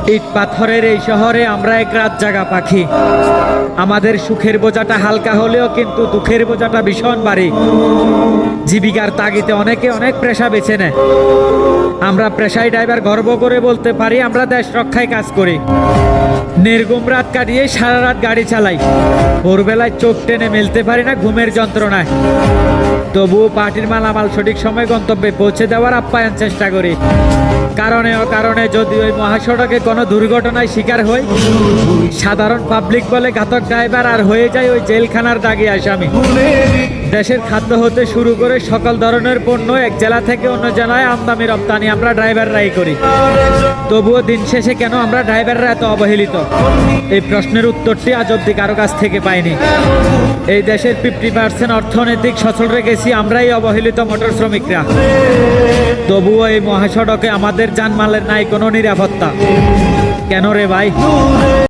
ইট পাথরের এই শহরে আমরা এক রাত জাগা পাখি। আমাদের সুখের বোঝাটা হালকা হলেও কিন্তু দুঃখের বোঝাটা ভীষণ ভারী। জীবিকার তাগিদে অনেকে অনেক পেশা বেছে নেয়। আমরা পেশায় ড্রাইভার গর্ব করে বলতে পারি আমরা দেশ রক্ষায় কাজ করি। নির্ঘুম রাত কাটিয়ে সারা রাত গাড়ি চালাই। ভোরবেলায় চোখ টেনে মেলতে পারি না ঘুমের যন্ত্রণায়। তবুও পার্টির মালামাল সঠিক সময় গন্তব্যে পৌঁছে দেওয়ার আপ্যায়ন চেষ্টা করি। কারণে যদি ওই মহাসড়কে কোনো দুর্ঘটনায় শিকার হই, সাধারণ পাবলিক বলে ঘাতক ড্রাইভার আর হয়ে যায় ওই জেলখানার দাগি আসামি। দেশের খাদ্য হতে শুরু করে সকল ধরনের পণ্য এক জেলা থেকে অন্য জেলায় আমদানি রপ্তানি আমরা ড্রাইভাররাই করি। তবুও দিন শেষে কেন আমরা ড্রাইভাররা এত অবহেলিত? এই প্রশ্নের উত্তরটি আজ অব্দি কারো কাছ থেকে পাইনি। এই দেশের 50% অর্থনৈতিক সচল রেখেছি আমরাই অবহেলিত মোটর শ্রমিকরা। তবুও এই মহাসড়কে আমাদের জানমালের নাই কোনো নিরাপত্তা। কেন রে ভাই?